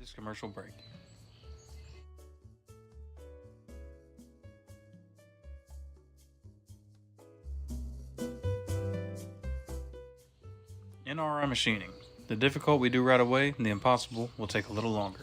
this commercial break. NRI machining. The difficult we do right away, and the impossible will take a little longer.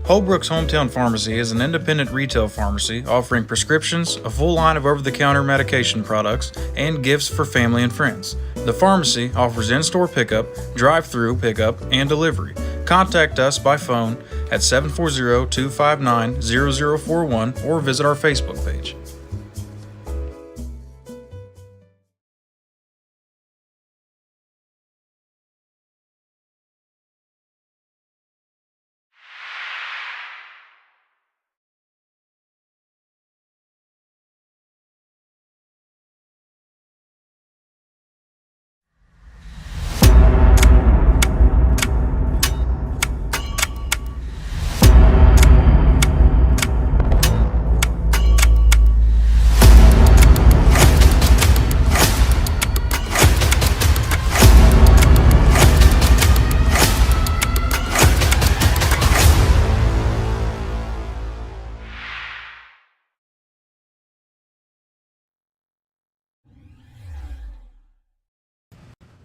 Holbrook's Hometown Pharmacy is an independent retail pharmacy offering prescriptions, a full line of over-the-counter medication products, and gifts for family and friends. The pharmacy offers in-store pickup, drive-through pickup, and delivery. Contact us by phone at 740-259-0041 or visit our Facebook page.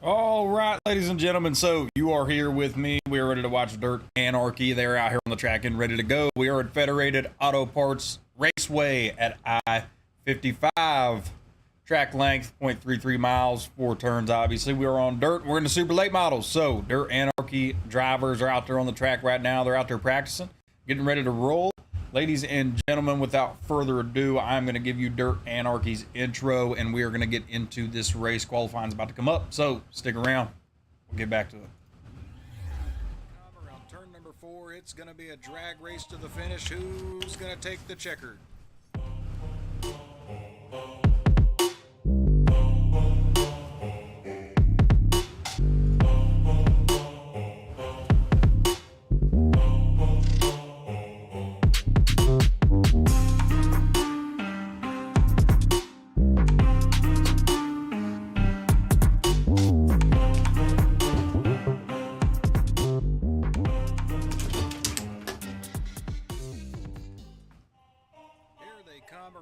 All right, ladies and gentlemen, so you are here with me. We are ready to watch Dirt Anarchy. They're out here on the track and ready to go. We are at Federated Auto Parts Raceway at I-55. Track length, 0.33 miles, 4 turns, obviously. We are on dirt. We're in the super late models. So Dirt Anarchy drivers are out there on the track right now. They're out there practicing, getting ready to roll. Ladies and gentlemen, without further ado, I'm going to give you Dirt Anarchy's intro, and we are going to get into this race. Qualifying is about to come up, so stick around. We'll get back to it. Around turn number 4, it's going to be a drag race to the finish. Who's going to take the checkered?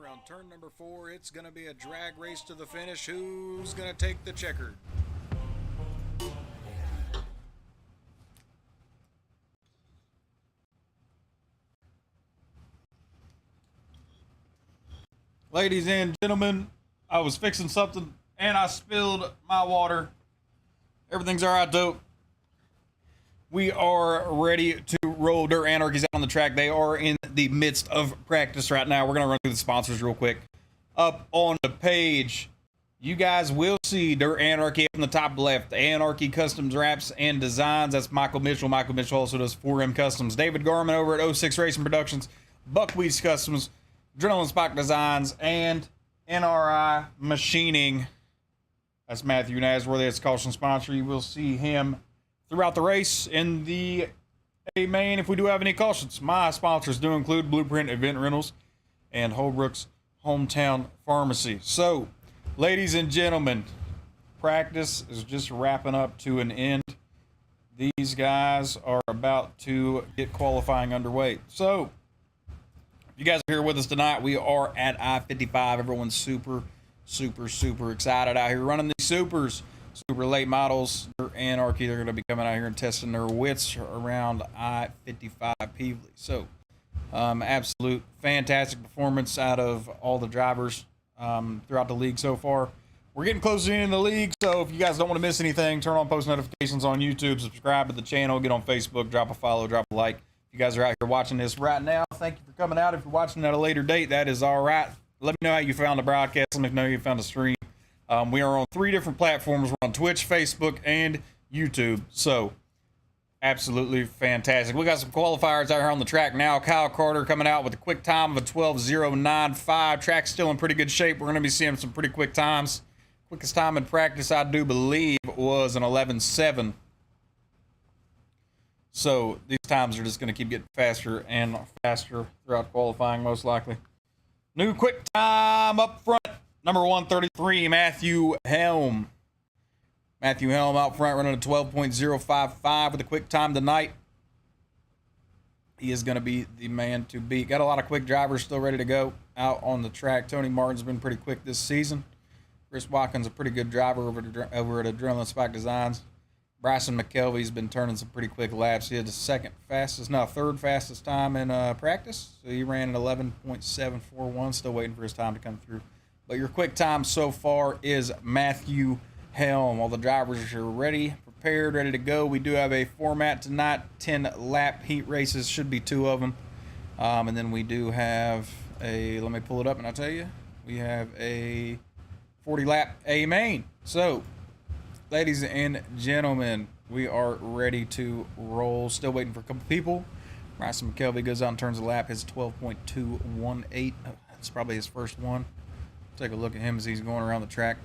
Around turn number 4, it's going to be a drag race to the finish. Who's going to take the checkered? Ladies and gentlemen, I was fixing something and I spilled my water. Everything's all right though. We are ready to roll. Dirt Anarchy's out on the track. They are in the midst of practice right now. We're going to run through the sponsors real quick. Up on the page, you guys will see Dirt Anarchy up in the top left. Anarchy Customs Wraps and Designs. That's Michael Mitchell. Michael Mitchell also does 4M Customs. David Garman over at 06 Racing Productions. Buckwheats Customs. Adrenaline Spike Designs. And NRI Machining. That's Matthew Nasworthy. That's a caution sponsor. You will see him throughout the race in the A main if we do have any cautions. My sponsors do include Blueprint Event Rentals and Holbrook's Hometown Pharmacy. So, ladies and gentlemen, practice is just wrapping up to an end. These guys are about to get qualifying underway. So, if you guys are here with us tonight, we are at I-55. Everyone's super excited out here running these supers. Super late models. Dirt Anarchy, they're going to be coming out here and testing their wits around I-55 Peevely. So, absolute fantastic performance out of all the drivers throughout the league so far. We're getting closer in the league, so if you guys don't want to miss anything, turn on post notifications on YouTube, subscribe to the channel, get on Facebook, drop a follow, drop a like. If you guys are out here watching this right now, thank you for coming out. If you're watching at a later date, that is all right. Let me know how you found the broadcast. Let me know how you found the stream. We are on 3 different platforms. We're on Twitch, Facebook, and YouTube. So, absolutely fantastic. We got some qualifiers out here on the track now. Kyle Carter coming out with a quick time of a 12:095. Track's still in pretty good shape. We're going to be seeing some pretty quick times. Quickest time in practice, I do believe, was an 11:7. So, these times are just going to keep getting faster and faster throughout qualifying, most likely. New quick time up front. Number 133, Matthew Helm. Matthew Helm out front running a 12.055 with a quick time tonight. He is going to be the man to beat. Got a lot of quick drivers still ready to go out on the track. Tony Martin's been pretty quick this season. Chris Watkins, a pretty good driver over at Adrenaline Spike Designs. Bryson McKelvey's been turning some pretty quick laps. He had the third fastest time in practice. So he ran an 11.741. Still waiting for his time to come through. But your quick time so far is Matthew Helm. All the drivers are ready, prepared, ready to go. We do have a format tonight, 10-lap heat races, should be 2 of them. And then we do have let me pull it up and I'll tell you, we have a 40-lap A main. So, ladies and gentlemen, we are ready to roll. Still waiting for a couple people. Bryson McKelvey goes out and turns a lap, his 12.218. That's probably his first one. Take a look at him as he's going around the track.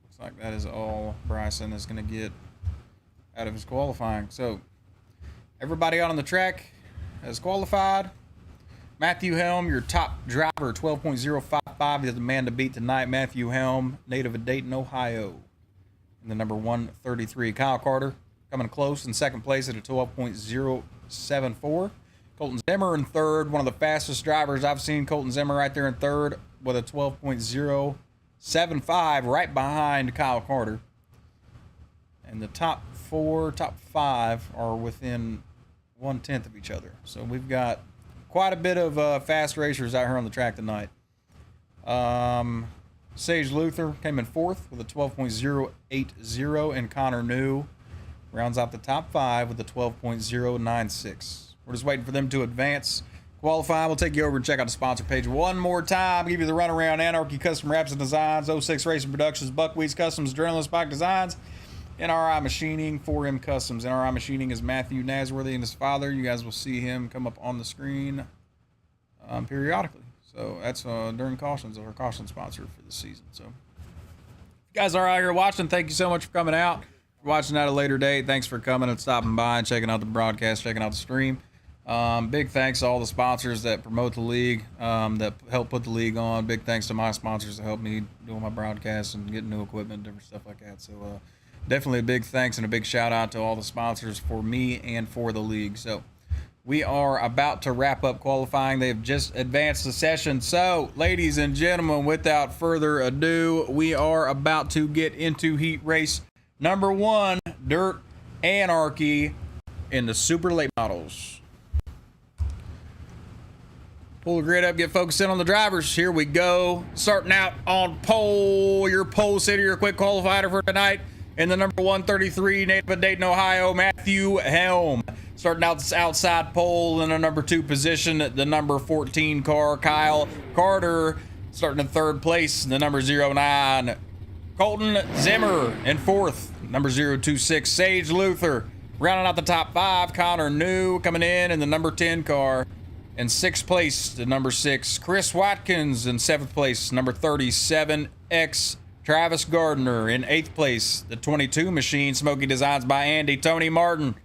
Looks like that is all Bryson is going to get out of his qualifying. So, everybody out on the track has qualified. Matthew Helm, your top driver, 12.055 is the man to beat tonight. Matthew Helm, native of Dayton, Ohio. And the number 133, Kyle Carter, coming close in second place at a 12.074. Colton Zimmer in third, one of the fastest drivers I've seen. Colton Zimmer right there in third with a 12.075, right behind Kyle Carter. And the top 5 are within 1/10 of each other. So we've got quite a bit of fast racers out here on the track tonight. Sage Luther came in fourth with a 12.080, and Connor New rounds out the top 5 with a 12.096. We're just waiting for them to advance, qualify. We'll take you over and check out the sponsor page one more time. Give you the runaround. Anarchy Custom Wraps and Designs, 06 Racing Productions, Buckwheats Customs, Adrenaline Spike Designs, NRI Machining, 4M Customs. NRI Machining is Matthew Nasworthy and his father. You guys will see him come up on the screen periodically. So that's during cautions, our caution sponsor for the season. So if you guys are out here watching, thank you so much for coming out. If you're watching at a later date, thanks for coming and stopping by and checking out the broadcast, checking out the stream. Big thanks to all the sponsors that promote the league, that help put the league on. Big thanks to my sponsors that help me doing my broadcasts and getting new equipment, different stuff like that. So definitely a big thanks and a big shout out to all the sponsors for me and for the league. So we are about to wrap up qualifying. They've just advanced the session. So, ladies and gentlemen, without further ado, we are about to get into heat race number 1, Dirt Anarchy in the super late models. Pull the grid up, get focused in on the drivers. Here we go. Starting out on pole, your pole sitter, your quick qualifier for tonight. In the number 133, native of Dayton, Ohio, Matthew Helm. Starting out this outside pole in the number 2 position, the number 14 car, Kyle Carter. Starting in 3rd place, the number 09, Colton Zimmer. In 4th, number 026, Sage Luther. Rounding out the top 5, Connor New coming in the number 10 car. In 6th place, the number 6, Chris Watkins. In 7th place, number 37X, Travis Gardner. In 8th place, the 22 machine, Smoky Designs by Andy, Tony Martin.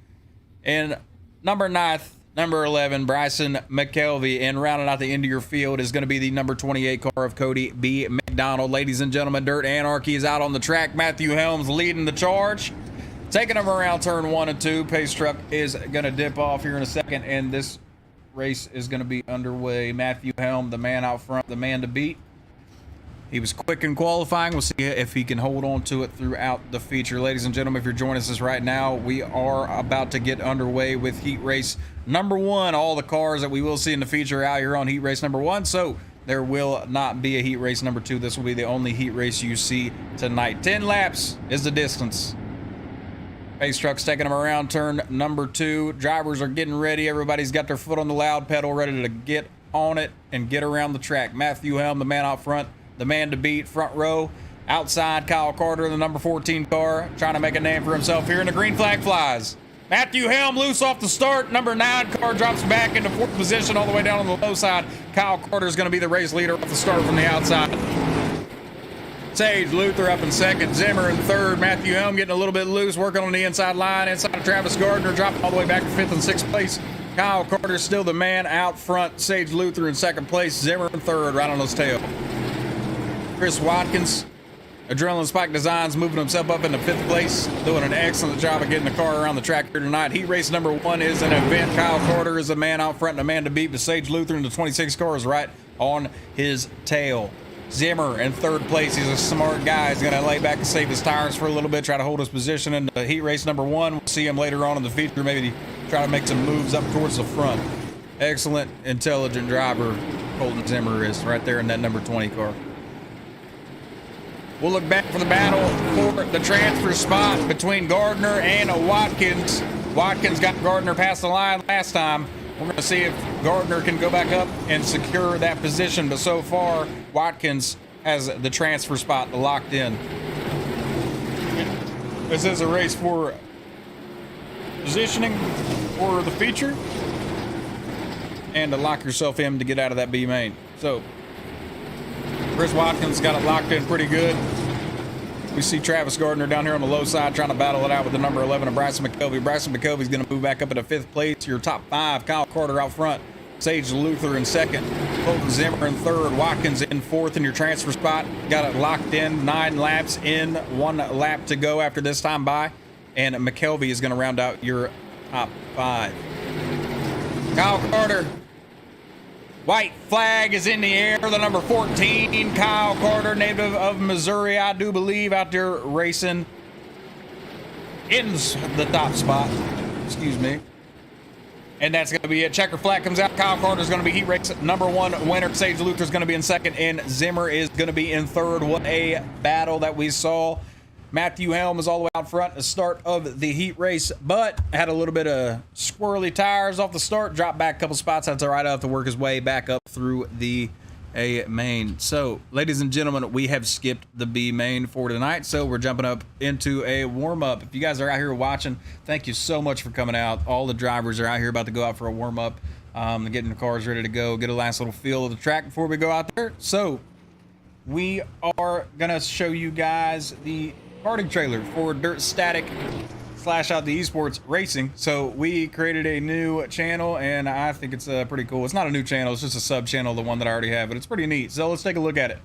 In number 9th, number 11, Bryson McKelvey. And rounding out the end of your field is going to be the number 28 car of Cody B. McDonald. Ladies and gentlemen, Dirt Anarchy is out on the track. Matthew Helms leading the charge. Taking them around turn 1 and 2. Pace truck is going to dip off here in a second, and this race is going to be underway. Matthew Helm, the man out front, the man to beat. He was quick in qualifying. We'll see if he can hold on to it throughout the feature. Ladies and gentlemen, if you're joining us right now, we are about to get underway with heat race number 1. All the cars that we will see in the feature are out here on heat race number 1, so there will not be a heat race number 2. This will be the only heat race you see tonight. 10 laps is the distance. Pace truck's taking them around turn number 2. Drivers are getting ready. Everybody's got their foot on the loud pedal, ready to get on it and get around the track. Matthew Helm, the man out front, the man to beat. Front row, outside, Kyle Carter, the number 14 car, trying to make a name for himself here, and the green flag flies. Matthew Helm loose off the start. Number 9 car drops back into 4th position all the way down on the low side. Kyle Carter is going to be the race leader off the start from the outside. Sage Luther up in 2nd, Zimmer in 3rd, Matthew Helm getting a little bit loose, working on the inside line, inside of Travis Gardner, dropping all the way back to 5th and 6th place. Kyle Carter still the man out front, Sage Luther in 2nd place, Zimmer in 3rd, right on his tail. Chris Watkins, Adrenaline Spike Designs, moving himself up into 5th place, doing an excellent job of getting the car around the track here tonight. Heat race number 1 is an event. Kyle Carter is the man out front and the man to beat, but Sage Luther in the 26 car is right on his tail. Zimmer in 3rd place. He's a smart guy. He's going to lay back and save his tires for a little bit, try to hold his position in the heat race number 1. We'll see him later on in the feature, maybe try to make some moves up towards the front. Excellent, intelligent driver Colton Zimmer is right there in that number 20 car. We'll look back for the battle for the transfer spot between Gardner and Watkins. Watkins got Gardner past the line last time. We're going to see if Gardner can go back up and secure that position, but so far Watkins has the transfer spot locked in. This is a race for positioning for the feature and to lock yourself in to get out of that B main. So Chris Watkins got it locked in pretty good. We see Travis Gardner down here on the low side trying to battle it out with the number 11 of Bryson McKelvey. Bryson McKelvey's going to move back up into 5th place. Your top 5, Kyle Carter out front, Sage Luther in 2nd, Colton Zimmer in 3rd, Watkins in 4th in your transfer spot. Got it locked in, 9 laps in, 1 lap to go after this time by. And McKelvey is going to round out your top 5. Kyle Carter. White flag is in the air. The number 14, Kyle Carter, native of Missouri, I do believe, out there racing in the top spot. Excuse me. And that's going to be it. Checker flag comes out. Kyle Carter is going to be heat race number 1 winner. Sage Luther is going to be in 2nd, and Zimmer is going to be in 3rd. What a battle that we saw. Matthew Helm is all the way out front at the start of the heat race, but had a little bit of squirrely tires off the start, dropped back a couple spots. That's all right. I'll have to work his way back up through the A main. So, ladies and gentlemen, we have skipped the B main for tonight, so we're jumping up into a warm-up. If you guys are out here watching, thank you so much for coming out. All the drivers are out here about to go out for a warm-up, getting the cars ready to go, get a nice little feel of the track before we go out there. So, we are going to show you guys the karting trailer for Dirt Static / out the esports racing. So we created a new channel, and I think it's pretty cool. It's not a new channel, it's just a sub channel, the one that I already have, but it's pretty neat. So let's take a look at it.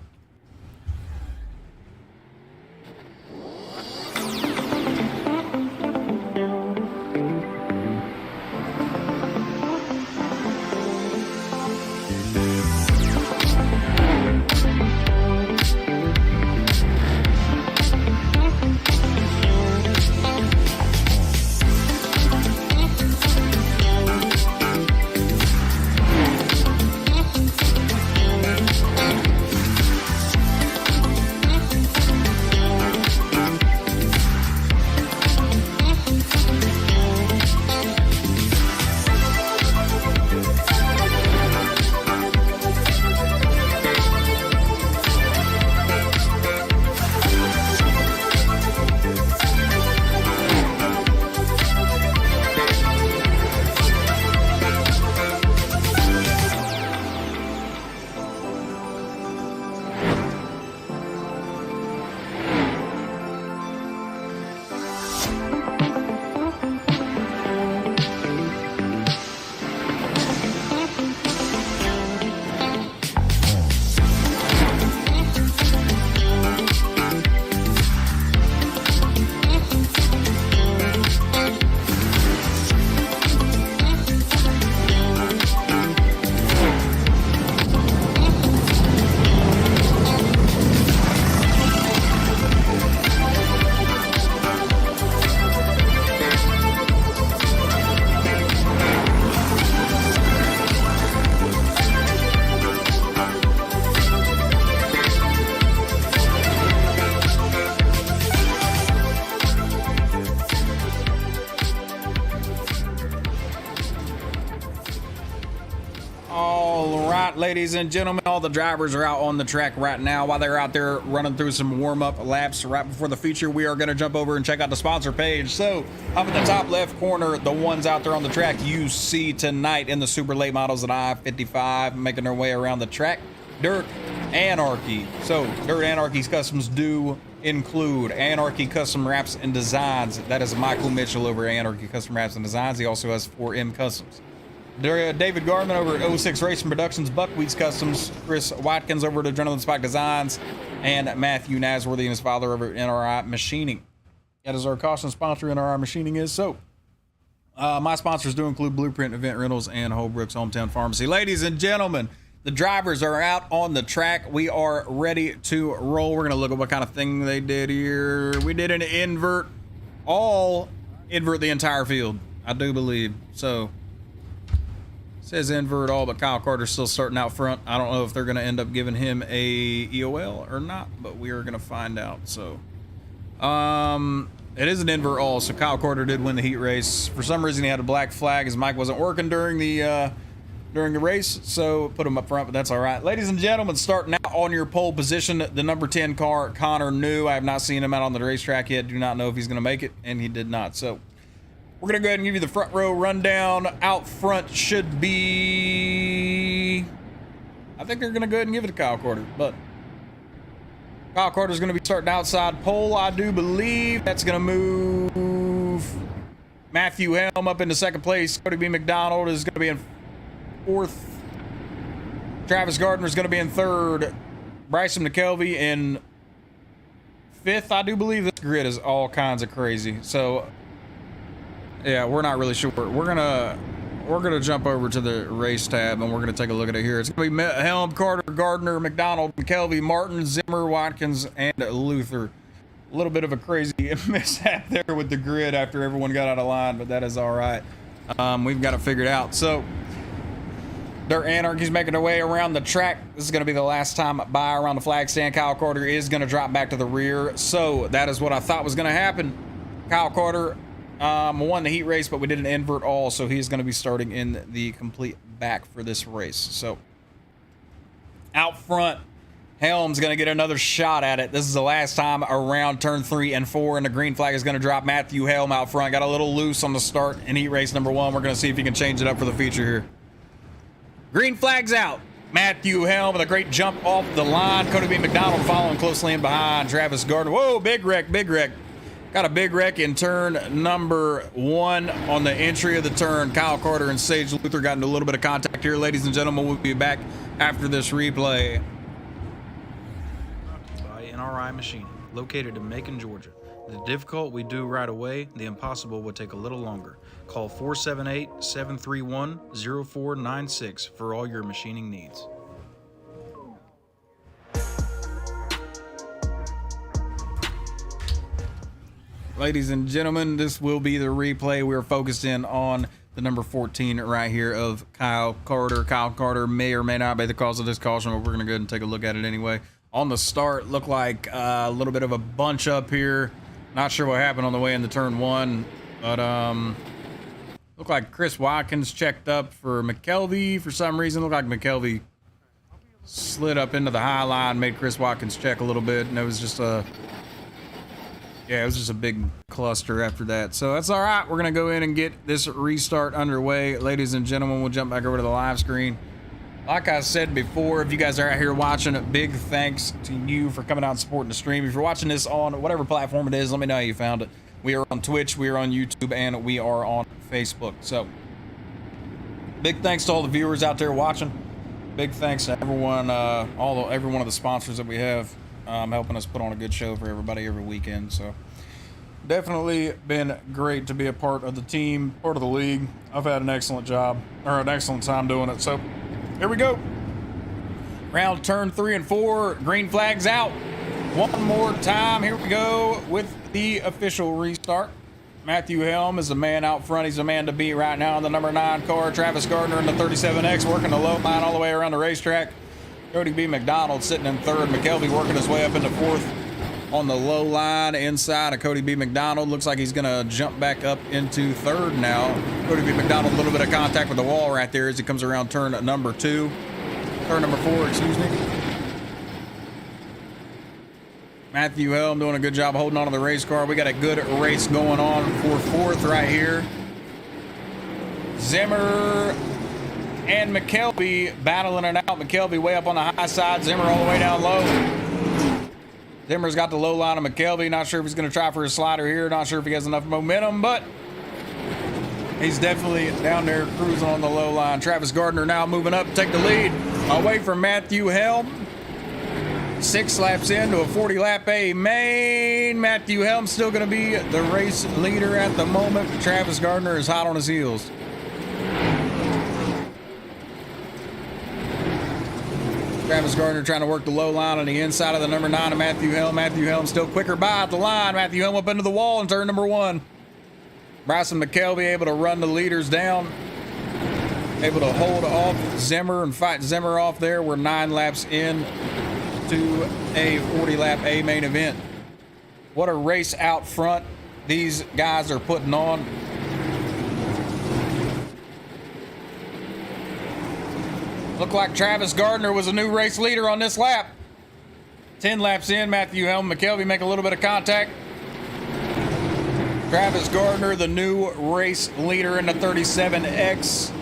All right, ladies and gentlemen, all the drivers are out on the track right now. While they're out there running through some warm-up laps right before the feature, we are going to jump over and check out the sponsor page. So up in the top left corner, the ones out there on the track you see tonight in the super late models at I-55 making their way around the track, Dirt Anarchy. So Dirt Anarchy's customs do include Anarchy Custom Wraps and Designs. That is Michael Mitchell over at Anarchy Custom Wraps and Designs. He also has 4M Customs. David Garman over at 06 Racing Productions, Buckwheats Customs, Chris Watkins over at Adrenaline Spike Designs, and Matthew Nasworthy and his father over at NRI Machining. That is our caution sponsor, NRI Machining is. So, my sponsors do include Blueprint Event Rentals and Holbrook's Hometown Pharmacy. Ladies and gentlemen, the drivers are out on the track. We are ready to roll. We're going to look at what kind of thing they did here. We did an invert the entire field, I do believe. So, says invert all, but Kyle Carter's still starting out front. I don't know if they're going to end up giving him a EOL or not, but we are going to find out. So, it is an invert all, so Kyle Carter did win the heat race. For some reason, he had a black flag. His mic wasn't working during the race, so put him up front, but that's all right. Ladies and gentlemen, starting out on your pole position, the number 10 car, Connor New. I have not seen him out on the racetrack yet. Do not know if he's going to make it, and he did not. So, we're going to go ahead and give you the front row rundown. Out front should be... I think they're going to go ahead and give it to Kyle Carter, but Kyle Carter's going to be starting outside pole, I do believe. That's going to move Matthew Helm up into second place. Cody B. McDonald is going to be in fourth. Travis Gardner is going to be in third. Bryson McKelvey in fifth. I do believe this grid is all kinds of crazy. So... yeah, we're not really sure. We're gonna jump over to the race tab and we're gonna take a look at it here. It's gonna be Helm, Carter, Gardner, McDonald, McKelvey, Martin, Zimmer, Watkins, and Luther. A little bit of a crazy mishap there with the grid after everyone got out of line, but that is all right. We've got it figured out. So, Dirt Anarchy's making their way around the track. This is gonna be the last time by around the flag stand. Kyle Carter is gonna drop back to the rear. So that is what I thought was gonna happen. Kyle Carter won the heat race, but we did an invert all, so he's going to be starting in the complete back for this race. So out front, Helm's going to get another shot at it. This is the last time around turn 3 and 4, and the green flag is going to drop Matthew Helm out front. Got a little loose on the start in heat race number 1. We're going to see if he can change it up for the feature here. Green flag's out. Matthew Helm with a great jump off the line. Cody B. McDonald following closely in behind. Travis Gardner. Whoa, big wreck, big wreck. Got a big wreck in turn number 1 on the entry of the turn. Kyle Carter and Sage Luther got into a little bit of contact here. Ladies and gentlemen, we'll be back after this replay. By NRI Machining, located in Macon, Georgia. The difficult we do right away, the impossible will take a little longer. Call 478-731-0496 for all your machining needs. Ladies and gentlemen, this will be the replay. We're focused in on the number 14 right here of Kyle Carter. Kyle Carter may or may not be the cause of this caution, but we're going to go ahead and take a look at it anyway. On the start, looked like a little bit of a bunch up here. Not sure what happened on the way into turn 1, but looked like Chris Watkins checked up for McKelvey for some reason. Looked like McKelvey slid up into the high line, made Chris Watkins check a little bit, and it was just a... yeah, it was just a big cluster after that. So that's all right. We're going to go in and get this restart underway. Ladies and gentlemen, we'll jump back over to the live screen. Like I said before, if you guys are out here watching, big thanks to you for coming out and supporting the stream. If you're watching this on whatever platform it is, let me know how you found it. We are on Twitch, we are on YouTube, and we are on Facebook. So big thanks to all the viewers out there watching. Big thanks to everyone, every one of the sponsors that we have. Helping us put on a good show for everybody every weekend. So definitely been great to be a part of the team, part of the league. I've had an excellent job, or an excellent time doing it. So here we go. Round turn 3 and 4. Green flag's out. One more time. Here we go with the official restart. Matthew Helm is the man out front. He's the man to beat right now in the number 9 car. Travis Gardner in the 37X working the low line all the way around the racetrack. Cody B. McDonald sitting in 3rd. McKelvey working his way up into 4th. on the low line inside of Cody B. McDonald. Looks like he's going to jump back up into third now. Cody B. McDonald, a little bit of contact with the wall right there as he comes around turn number four, excuse me. Matthew Helm doing a good job holding on to the race car. We got a good race going on for fourth right here. Zimmer and McKelvey battling it out. McKelvey way up on the high side. Zimmer all the way down low. Zimmer's got the low line of McKelvey. Not sure if he's going to try for a slider here. Not sure if he has enough momentum, but he's definitely down there cruising on the low line. Travis Gardner now moving up to take the lead away from Matthew Helm. 6 laps into a 40-lap A main. Matthew Helm still going to be the race leader at the moment. Travis Gardner is hot on his heels. Travis Gardner trying to work the low line on the inside of the number 9 of Matthew Helm. Matthew Helm still quicker by at the line. Matthew Helm up into the wall in turn number 1. Bryson McKelvey able to run the leaders down. Able to hold off Zimmer and fight Zimmer off there. We're 9 laps in to a 40-lap A main event. What a race out front these guys are putting on. Looked like Travis Gardner was a new race leader on this lap. 10 laps in, Matthew Helm, McKelvey make a little bit of contact. Travis Gardner, the new race leader in the 37X.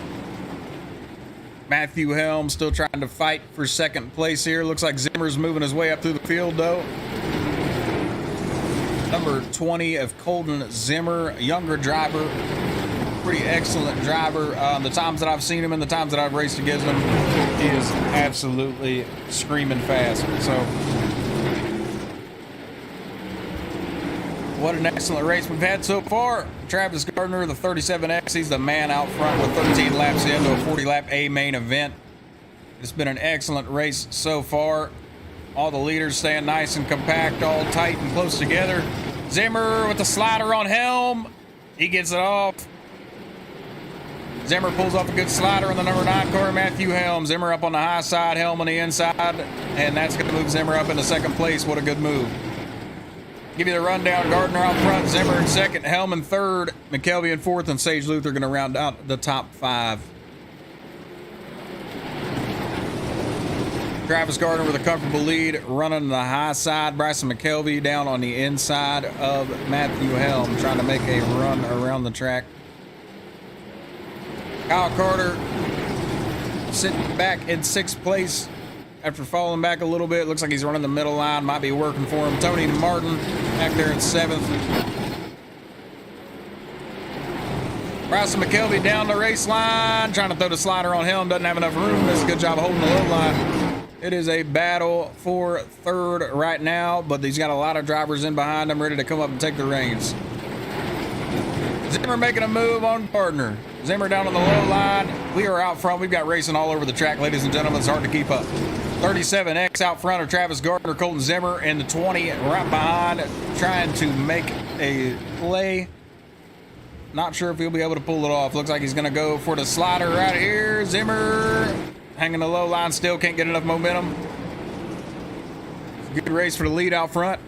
Matthew Helm still trying to fight for second place here. Looks like Zimmer's moving his way up through the field, though. Number 20 of Colton Zimmer, a younger driver. Pretty excellent driver. The times that I've seen him and the times that I've raced against him, he is absolutely screaming fast. So, what an excellent race we've had so far. Travis Gardner, the 37X, he's the man out front with 13 laps into a 40-lap A main event. It's been an excellent race so far. All the leaders staying nice and compact, all tight and close together. Zimmer with the slider on Helm. He gets it off. Zimmer pulls off a good slider on the number 9 car, Matthew Helm. Zimmer up on the high side, Helm on the inside, and that's going to move Zimmer up into second place. What a good move. Give you the rundown. Gardner out front, Zimmer in second, Helm in third, McKelvey in fourth, and Sage Luther going to round out the top 5. Travis Gardner with a comfortable lead, running the high side. Bryson McKelvey down on the inside of Matthew Helm, trying to make a run around the track. Kyle Carter sitting back in 6th place after falling back a little bit. Looks like he's running the middle line. Might be working for him. Tony Martin back there in 7th. Bryson McKelvey down the race line. Trying to throw the slider on Helm. Doesn't have enough room. Does a good job of holding the low line. It is a battle for third right now, but he's got a lot of drivers in behind him ready to come up and take the reins. Zimmer making a move on Gardner. Zimmer down on the low line. We are out front. We've got racing all over the track, ladies and gentlemen. It's hard to keep up. 37X out front of Travis Gardner, Colton Zimmer, and the 20 right behind, trying to make a play. Not sure if he'll be able to pull it off. Looks like he's going to go for the slider right here. Zimmer hanging the low line, still can't get enough momentum. Good race for the lead out front.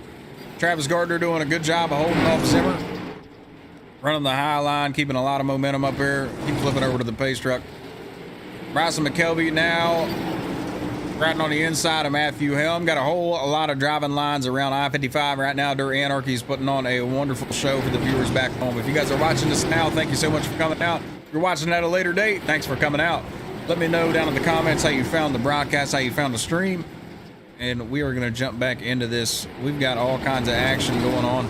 Travis Gardner doing a good job of holding off Zimmer. Running the high line, keeping a lot of momentum up here. Keep flipping over to the pace truck. Bryson McKelvey now riding on the inside of Matthew Helm. Got a lot of driving lines around I-55 right now. Dirt Anarchy is putting on a wonderful show for the viewers back home. If you guys are watching this now, thank you so much for coming out. If you're watching at a later date, thanks for coming out. Let me know down in the comments how you found the broadcast, how you found the stream. And we are going to jump back into this. We've got all kinds of action going on.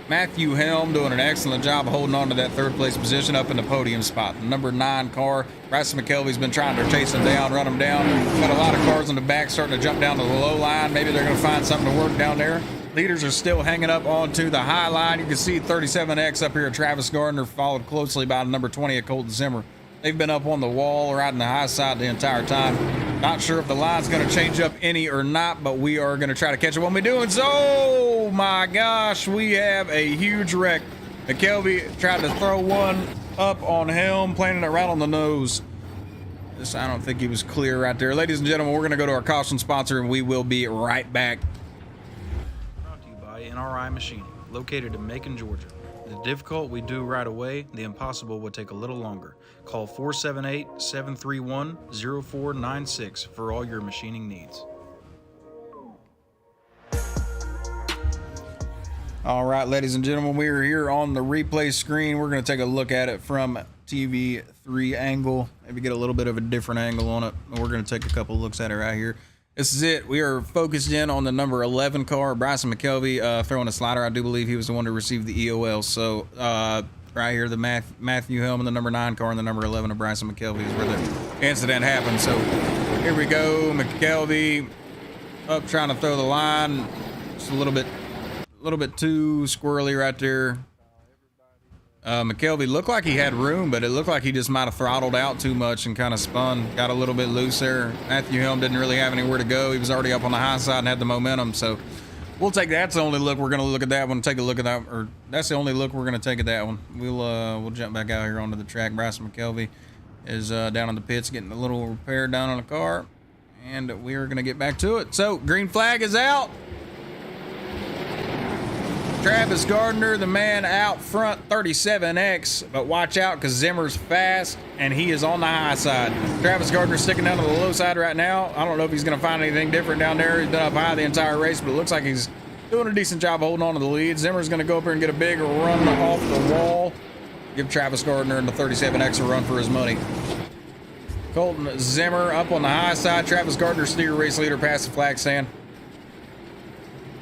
Matthew Helm doing an excellent job of holding on to that 3rd place position up in the podium spot. The number 9 car, Bryson McKelvey's been trying to chase him down, run him down. Got a lot of cars in the back starting to jump down to the low line. Maybe they're going to find something to work down there. Leaders are still hanging up onto the high line. You can see 37X up here at Travis Gardner, followed closely by the number 20 at Colton Zimmer. They've been up on the wall, riding the high side the entire time. Not sure if the line's going to change up any or not, but we are going to try to catch it when we do. And so, oh my gosh, we have a huge wreck. McKelvey tried to throw one up on Helm, planting it right on the nose. I don't think he was clear right there. Ladies and gentlemen, we're going to go to our caution sponsor, and we will be right back. NRI Machining, located in Macon, Georgia. The difficult we do right away, the impossible will take a little longer. Call 478-731-0496 for all your machining needs. All right, ladies and gentlemen, we are here on the replay screen. We're going to take a look at it from TV3 angle, maybe get a little bit of a different angle on it. We're going to take a couple looks at it right here. This is it. We are focused in on the number 11 car, Bryson McKelvey, throwing a slider. I do believe he was the one to receive the EOL. So right here, the Matthew Helm and the number 9 car and the number 11 of Bryson McKelvey is where the incident happened. So here we go. McKelvey up trying to throw the line. Just a little bit too squirrely right there. McKelvey looked like he had room, but it looked like he just might have throttled out too much and kind of spun, got a little bit loose there. Matthew Helm didn't really have anywhere to go. He was already up on the high side and had the momentum, so we'll take that. That's the only look we're going to look at that one. Take a look at that, or that's the only look we're going to take at that one. We'll jump back out here onto the track. Bryson McKelvey is down in the pits getting a little repair done on the car, and we are going to get back to it. So green flag is out. Travis Gardner, the man out front, 37X, but watch out because Zimmer's fast and he is on the high side. Travis Gardner sticking down to the low side right now. I don't know if he's going to find anything different down there. He's been up high the entire race, but it looks like he's doing a decent job holding on to the lead. Zimmer's going to go up here and get a big run off the wall. Give Travis Gardner and the 37X a run for his money. Colton Zimmer up on the high side. Travis Gardner, steer race leader, past the flag stand.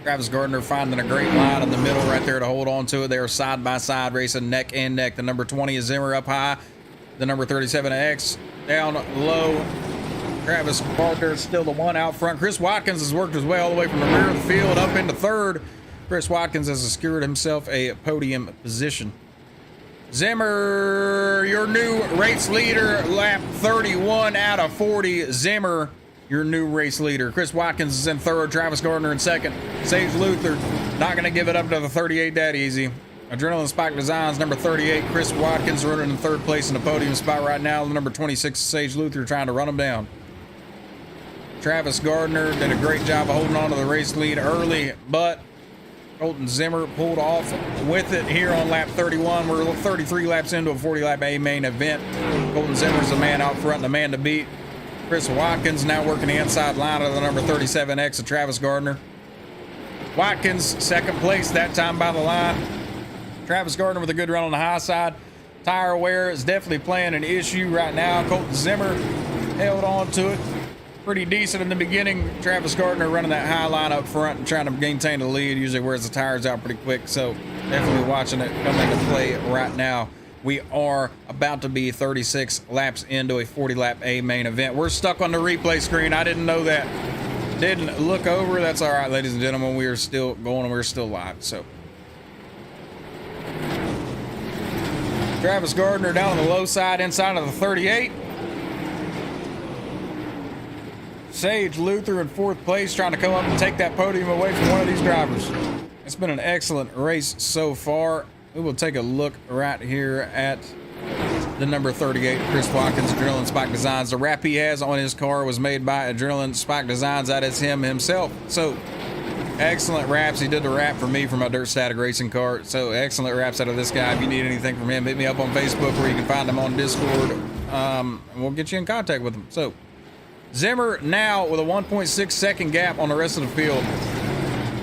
Travis Gardner finding a great line in the middle right there to hold on to it. They are side by side racing neck and neck. The number 20 is Zimmer up high. The number 37X down low. Travis Gardner is still the one out front. Chris Watkins has worked his way all the way from the rear of the field up into third. Chris Watkins has secured himself a podium position. Zimmer, your new race leader, lap 31 out of 40. Zimmer, your new race leader. Chris Watkins is in third. Travis Gardner in second. Sage Luther not going to give it up to the 38 that easy. Adrenaline Spike Designs, number 38. Chris Watkins running in third place in the podium spot right now. The number 26, Sage Luther, trying to run him down. Travis Gardner did a great job of holding on to the race lead early, but Colton Zimmer pulled off with it here on lap 31. We're 33 laps into a 40-lap A main event. Colton Zimmer's the man out front, the man to beat. Chris Watkins now working the inside line of the number 37X of Travis Gardner. Watkins, second place, that time by the line. Travis Gardner with a good run on the high side. Tire wear is definitely playing an issue right now. Colton Zimmer held on to it pretty decent in the beginning. Travis Gardner running that high line up front and trying to maintain the lead. Usually wears the tires out pretty quick, so definitely watching it come into play right now. We are about to be 36 laps into a 40-lap A main event. We're stuck on the replay screen. I didn't know that. Didn't look over. That's all right, ladies and gentlemen. We are still going. We're still live. So Travis Gardner down on the low side inside of the 38. Sage Luther in fourth place, trying to come up and take that podium away from one of these drivers. It's been an excellent race so far. We will take a look right here at the number 38, Chris Watkins, Adrenaline Spike Designs. The wrap he has on his car was made by Adrenaline Spike Designs. That is him himself. So excellent wraps. He did the wrap for me for my Dirt Static Racing car. So excellent wraps out of this guy. If you need anything from him, hit me up on Facebook, where you can find him on Discord. And we'll get you in contact with him. So Zimmer now with a 1.6 second gap on the rest of the field.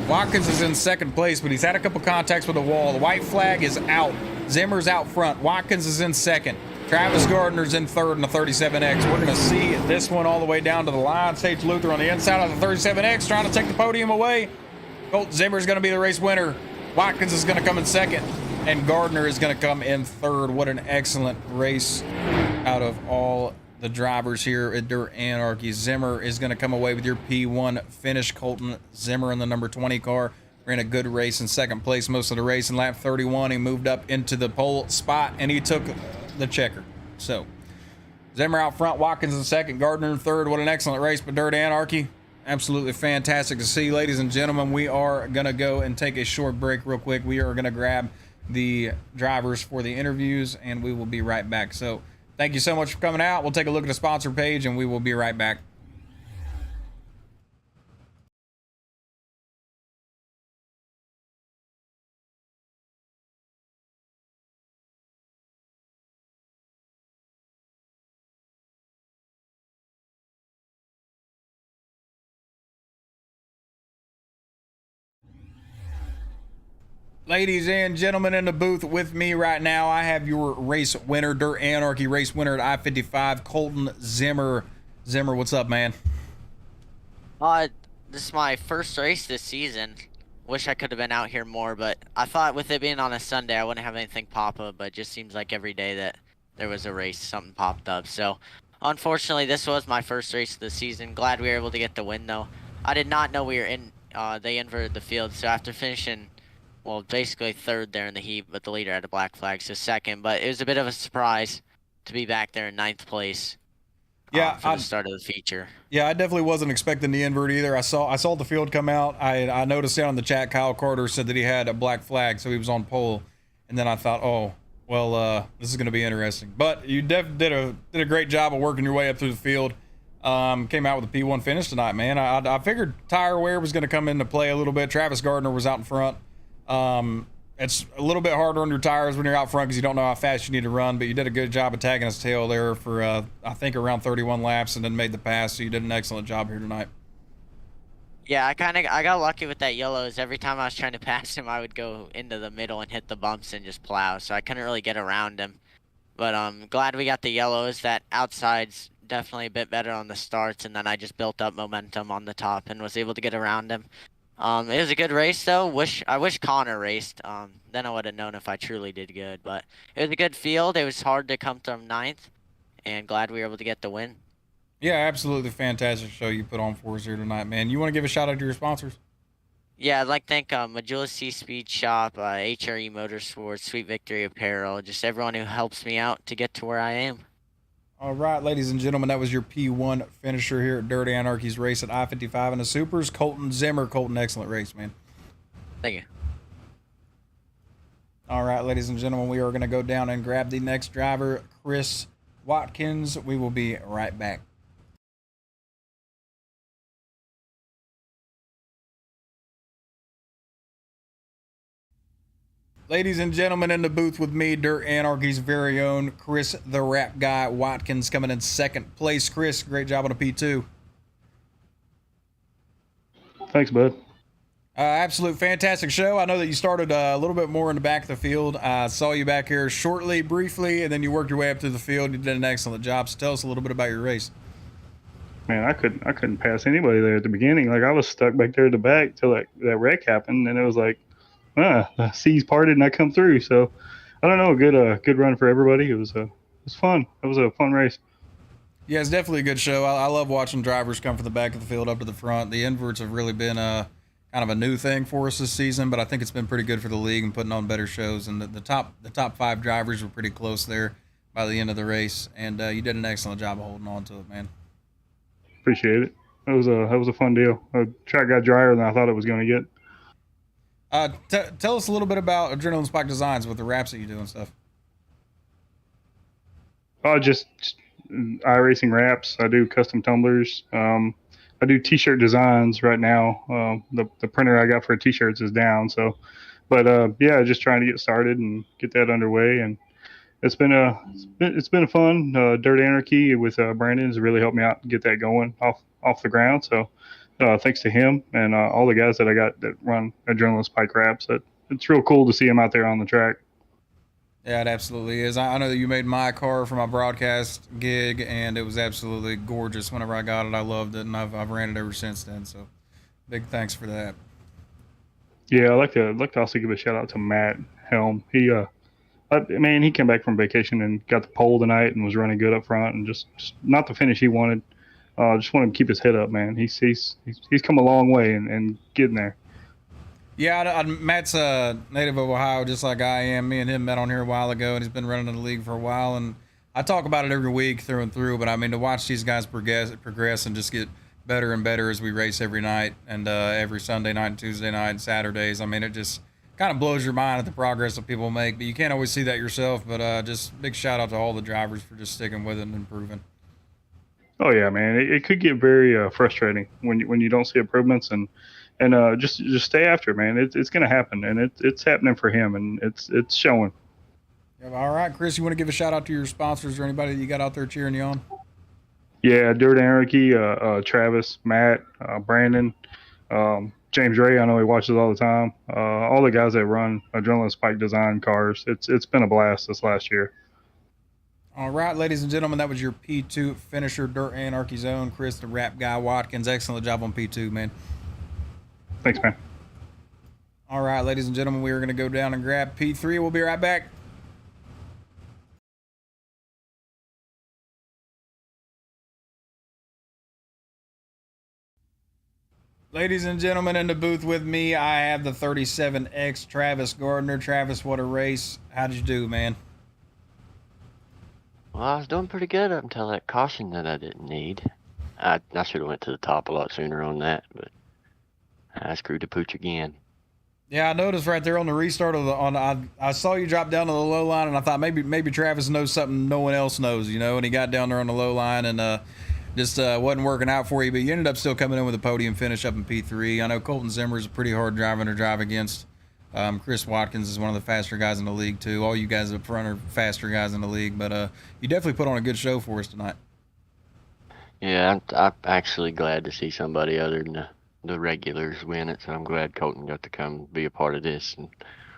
Watkins is in second place, but he's had a couple contacts with the wall. The white flag is out. Zimmer's out front. Watkins is in second. Travis Gardner's in third in the 37X. We're going to see this one all the way down to the line. Sage Luther on the inside of the 37X trying to take the podium away. Colton Zimmer's going to be the race winner. Watkins is going to come in second, and Gardner is going to come in third. What an excellent race out of all the drivers here at Dirt Anarchy. Zimmer is going to come away with your P1 finish. Colton Zimmer in the number 20 car ran a good race in second place most of the race. In lap 31, he moved up into the pole spot and he took the checker. So Zimmer out front, Watkins in second, Gardner in third. What an excellent race by Dirt Anarchy. Absolutely fantastic to see. Ladies and gentlemen, we are going to go and take a short break real quick. We are going to grab the drivers for the interviews and we will be right back. So thank you so much for coming out. We'll take a look at the sponsor page and we will be right back. Ladies and gentlemen, in the booth with me right now, I have your race winner, Dirt Anarchy race winner at I-55, Colton Zimmer. Zimmer, what's up, man? Uh, this is my first race this season. Wish I could have been out here more, but I thought with it being on a Sunday, I wouldn't have anything pop up, but it just seems like every day that there was a race, something popped up. So, unfortunately, this was my first race of the season. Glad we were able to get the win, though. I did not know we were in, they inverted the field, so after finishing, well, basically third there in the heat, but the leader had a black flag, so second, but it was a bit of a surprise to be back there in ninth place. Yeah, For the start of the feature. Yeah, I definitely wasn't expecting the invert either. I saw the field come out. I noticed down in the chat, Kyle Carter said that he had a black flag, so he was on pole. And then I thought, oh, well, this is going to be interesting. But you did a great job of working your way up through the field. Came out with a P1 finish tonight, man. I figured tire wear was going to come into play a little bit. Travis Gardner was out in front. It's a little bit harder on your tires when you're out front because you don't know how fast you need to run, but you did a good job of tagging his tail there for, I think, around 31 laps and then made the pass, so you did an excellent job here tonight. Yeah, I got lucky with that yellows. Every time I was trying to pass him, I would go into the middle and hit the bumps and just plow, so I couldn't really get around him. But glad we got the yellows. That outside's definitely a bit better on the starts, and then I just built up momentum on the top and was able to get around him. It was a good race though. I wish Connor raced. Then I would have known if I truly did good. But it was a good field. It was hard to come from ninth, and glad we were able to get the win. Yeah, absolutely fantastic show you put on for us here tonight, man. You want to give a shout out to your sponsors? Yeah, I'd like to thank Majula C Speed Shop, HRE Motorsports, Sweet Victory Apparel, just everyone who helps me out to get to where I am. All right, ladies and gentlemen, that was your P1 finisher here at Dirt Anarchy's race at I-55 in the Supers. Colton Zimmer. Colton, excellent race, man. Thank you. All right, ladies and gentlemen, we are going to go down and grab the next driver, Chris Watkins. We will be right back. Ladies and gentlemen, in the booth with me, Dirt Anarchy's very own Chris the Rap Guy Watkins coming in second place. Chris, great job on a P2. Thanks, bud. Absolute fantastic show. I know that you started a little bit more in the back of the field. I saw you back here shortly, briefly, and then you worked your way up through the field. You did an excellent job. So tell us a little bit about your race. Man, I couldn't pass anybody there at the beginning. Like I was stuck back there at the back till that wreck happened, and it was like, the seas parted and I come through. So I don't know, good run for everybody. It was fun. It was a fun race. Yeah, it's definitely a good show. I love watching drivers come from the back of the field up to the front. The inverts have really been kind of a new thing for us this season, but I think it's been pretty good for the league and putting on better shows. And the top 5 drivers were pretty close there by the end of the race, and you did an excellent job of holding on to it, man. Appreciate it. That was a fun deal. The track got drier than I thought it was going to get. Tell us a little bit about Adrenaline Spike Designs with the wraps that you do and stuff. Just Iracing wraps. I do custom tumblers. I do t-shirt designs right now. The printer I got for t-shirts is down. So, but yeah, just trying to get started and get that underway. And it's been a fun. Dirt Anarchy with Brandon has really helped me out and get that going off the ground. So. Thanks to him and all the guys that I got that run Adrenaline Spike wraps. It's real cool to see him out there on the track. Yeah, it absolutely is. I know that you made my car for my broadcast gig, and it was absolutely gorgeous. Whenever I got it, I loved it, and I've ran it ever since then. So, big thanks for that. Yeah, I'd like to also give a shout out to Matt Helm. He came back from vacation and got the pole tonight and was running good up front and just not the finish he wanted. Just want him to keep his head up, man. He's come a long way and getting there. Yeah, Matt's a native of Ohio, just like I am. Me and him met on here a while ago, and he's been running in the league for a while. And I talk about it every week through and through. But I mean, to watch these guys progress and just get better and better as we race every night and every Sunday night and Tuesday night and Saturdays. I mean, it just kind of blows your mind at the progress that people make. But you can't always see that yourself. But just big shout out to all the drivers for just sticking with it and improving. Oh yeah, man. It could get very frustrating when you don't see improvements and just stay after it, man. It's gonna happen, and it's happening for him, and it's showing. Yeah, all right, Chris, you want to give a shout out to your sponsors or anybody that you got out there cheering you on? Yeah, Dirt Anarchy, Travis, Matt, Brandon, James Ray, I know he watches all the time. All the guys that run Adrenaline Spike Design cars. It's been a blast this last year. All right, ladies and gentlemen, that was your P2 finisher, Dirt Anarchy Zone, Chris the Rap Guy Watkins. Excellent job on P2, man. Thanks, man. All right, ladies and gentlemen, we are going to go down and grab P3. We'll be right back. Ladies and gentlemen, in the booth with me, I have the 37X Travis Gardner. Travis, what a race. How did you do, man? Well, I was doing pretty good up until that caution that I didn't need. I should have went to the top a lot sooner on that, but I screwed the pooch again. Yeah, I noticed right there on the restart of the I saw you drop down to the low line, and I thought maybe Travis knows something no one else knows, you know. And he got down there on the low line and just wasn't working out for you. But you ended up still coming in with a podium finish up in P3. I know Colton Zimmer is a pretty hard driver to drive against. Chris Watkins is one of the faster guys in the league too. All you guys up front are faster guys in the league, but you definitely put on a good show for us tonight. Yeah, I'm actually glad to see somebody other than the regulars win it, so I'm glad Colton got to come be a part of this, and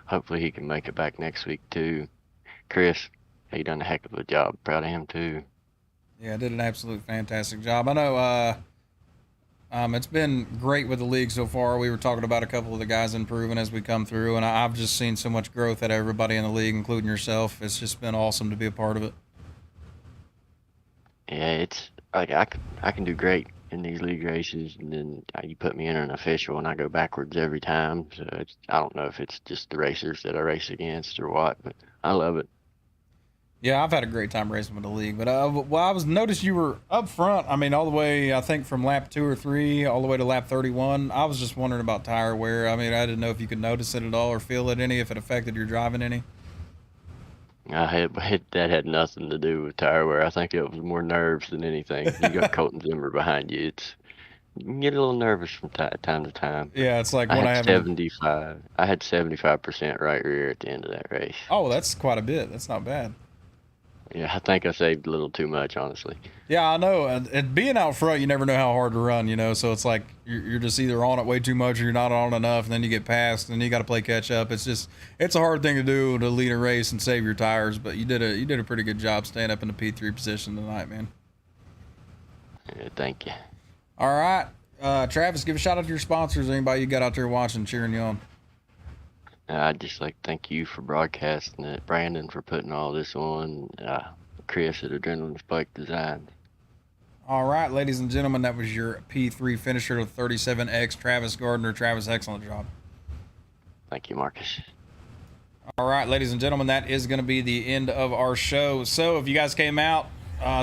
hopefully he can make it back next week too. Chris, he done a heck of a job. Proud of him too. Yeah, did an absolute fantastic job. I know it's been great with the league so far. We were talking about a couple of the guys improving as we come through, and I've just seen so much growth at everybody in the league, including yourself. It's just been awesome to be a part of it. Yeah, it's like I can do great in these league races, and then you put me in an official and I go backwards every time. So I don't know if it's just the racers that I race against or what, but I love it. Yeah, I've had a great time racing with the league, but well, I was noticed you were up front. I mean, all the way, I think from lap 2 or 3 all the way to lap 31. I was just wondering about tire wear. I mean, I didn't know if you could notice it at all or feel it any, if it affected your driving any. That had nothing to do with tire wear. I think it was more nerves than anything. You got Colton Zimmer behind you. You can get a little nervous from time to time. Yeah, it's like I when had 75. I had 75% right rear at the end of that race. Oh, that's quite a bit. That's not bad. Yeah, I think I saved a little too much, honestly. Yeah, I know. And being out front, you never know how hard to run, you know. So it's like you're just either on it way too much or you're not on enough, and then you get past, and then you got to play catch up. It's a hard thing to do to lead a race and save your tires. But you did a pretty good job staying up in the P3 position tonight, man. Yeah, thank you. All right, Travis, give a shout out to your sponsors. Anybody you got out there watching, cheering you on. I'd just like to thank you for broadcasting it, Brandon for putting all this on, Chris at Adrenaline Spike Design. All right, ladies and gentlemen, that was your P3 finisher of 37X, Travis Gardner. Travis, excellent job. Thank you, Marcus. All right, ladies and gentlemen, that is going to be the end of our show. So if you guys came out,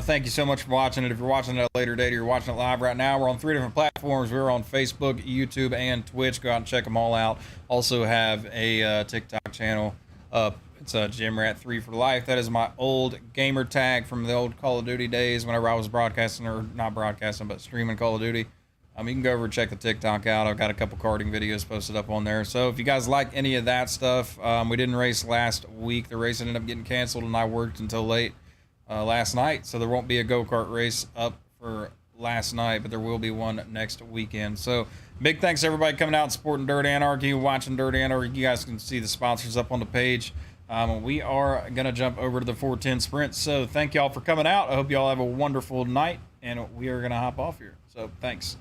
thank you so much for watching it. If you're watching it at a later date or you're watching it live right now, we're on 3 different platforms. We're on Facebook, YouTube, and Twitch. Go out and check them all out. Also have a TikTok channel up. It's GymRat3 for life. That is my old gamer tag from the old Call of Duty days whenever I was broadcasting, or not broadcasting, but streaming Call of Duty. You can go over and check the TikTok out. I've got a couple karting videos posted up on there. So if you guys like any of that stuff, we didn't race last week. The race ended up getting canceled, and I worked until late last night, so there won't be a go-kart race up for last night, but there will be one next weekend. So big thanks to everybody coming out and supporting Dirt Anarchy, watching Dirt Anarchy. You guys can see the sponsors up on the page. We are gonna jump over to the 410 sprint, so thank y'all for coming out. I hope y'all have a wonderful night, and we are gonna hop off here, so thanks.